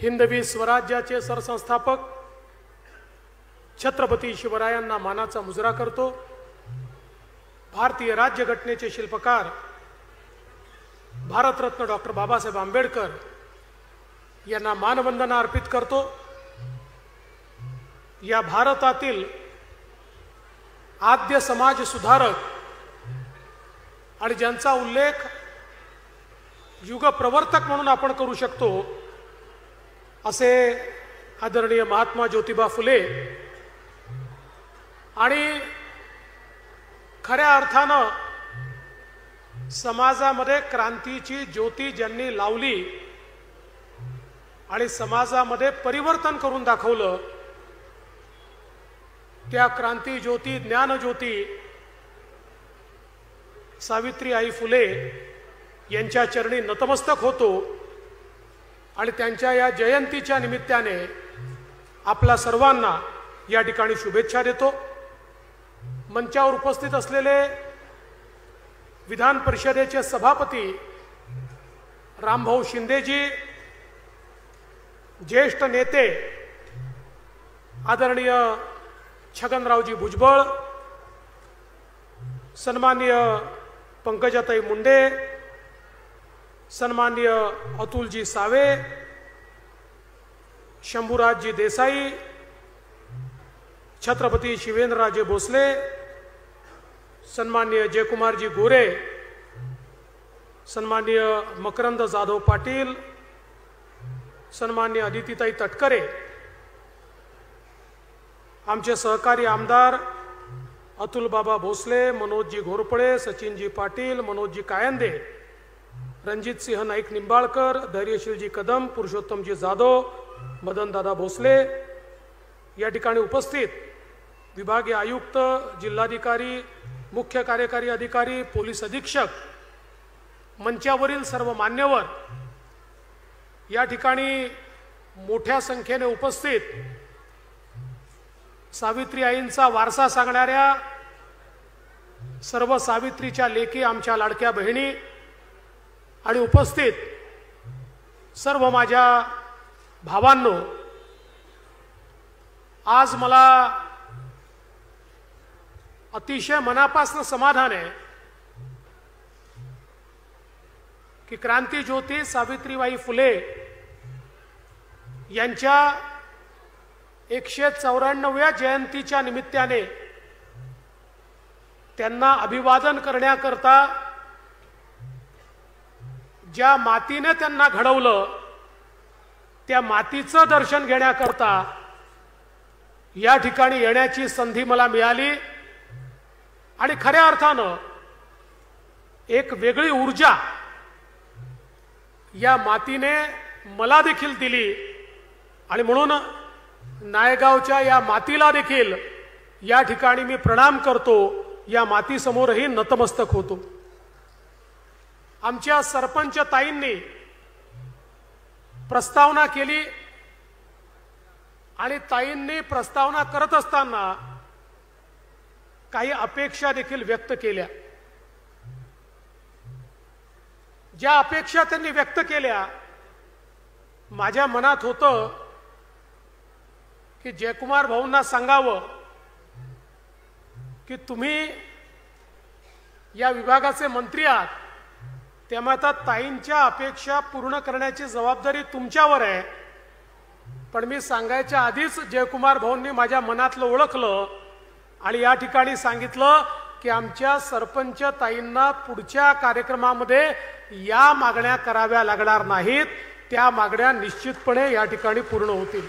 हिंदवी स्वराज्याचे सरसंस्थापक छत्रपती शिवरायांना मानाचा मुजरा करतो। भारतीय राज्यघटनेचे शिल्पकार भारतरत्न डॉक्टर बाबासाहेब आंबेडकर यांना मानवंदना अर्पित करतो। या भारतातील आद्य समाज सुधारक आणि ज्यांचा उल्लेख युग प्रवर्तक म्हणून आपण करू शकतो असे आदरणीय महात्मा ज्योतिबा फुले आणि खऱ्या अर्थानं समाजामध्ये क्रांतीची ज्योती ज्यांनी लावली आणि समाजामध्ये परिवर्तन करून दाखवलं त्या क्रांती ज्योती ज्ञान ज्योती सावित्रीबाई फुले यांच्या चरणी नतमस्तक होतो आणि त्यांच्या या जयंतीच्या निमित्ताने आपल्या सर्वांना या ठिकाणी शुभेच्छा देतो। मंचावर उपस्थित असलेले विधान परिषदेचे सभापती रामभाऊ शिंदेजी, ज्येष्ठ नेते आदरणीय छगनरावजी भुजबळ, सन्माननीय पंकजाताई मुंडे, सन्माननीय अतुलजी सावे, शंभूराजजी देसाई, छत्रपती शिवेंद्रराजे भोसले, सन्माननीय जयकुमारजी गोरे, सन्माननीय मकरंद जाधव पाटील, सन्माननीय अदितीताई तटकरे, आमचे सहकारी आमदार अतुल बाबा भोसले, मनोजजी घोरपडे, सचिनजी पाटील, मनोजजी कायंदे, रणजित सिंह नाईक निंबाळकर, धैर्यशीलजी कदम, पुरुषोत्तमजी जाधव, मदनदादा भोसले, या ठिकाणी उपस्थित विभागीय आयुक्त, जिल्हाधिकारी, मुख्य कार्यकारी अधिकारी, पोलीस अधीक्षक, मंचावरील सर्व मान्यवर, या ठिकाणी मोठ्या संख्येने उपस्थित सावित्री आईंचा वारसा सांगणाऱ्या सर्व सावित्रीच्या लेकी, आमच्या लाडक्या बहिणी आणि उपस्थित सर्व माझ्या भावांनो, आज मला अतिशय मनापासून समाधान आहे की क्रांती ज्योती सावित्रीबाई फुले यांच्या 194व्या जयंतीच्या निमित्ताने त्यांना अभिवादन करण्याकरता ज्या मातीने त्यांना घडवलं त्या मातीचं दर्शन घेण्याकरता या ठिकाणी येण्याची संधी मला मिळाली आणि खऱ्या अर्थानं एक वेगळी ऊर्जा या मातीने मला देखील दिली आणि म्हणून नायगावच्या या मातीला देखील या ठिकाणी मी प्रणाम करतो, या मातीसमोरही नतमस्तक होतो। आमच्या सरपंच ताईंनी प्रस्तावना केली आणि ताईंनी प्रस्तावना करत असताना काही अपेक्षा देखील व्यक्त केल्या। ज्या अपेक्षा त्यांनी व्यक्त केल्या माझ्या मनात होतं की जयकुमार भाऊंना सांगावं की तुम्ही या विभागाचे मंत्री आहात, त्यामुळे आता ताईंच्या अपेक्षा पूर्ण करण्याची जबाबदारी तुमच्यावर आहे। पण मी सांगायच्या आधीच जयकुमार भाऊंनी माझ्या मनातलं ओळखलं आणि या ठिकाणी सांगितलं की आमच्या सरपंच ताईंना पुढच्या कार्यक्रमामध्ये या मागण्या कराव्या लागणार नाहीत, त्या मागण्या निश्चितपणे या ठिकाणी पूर्ण होतील।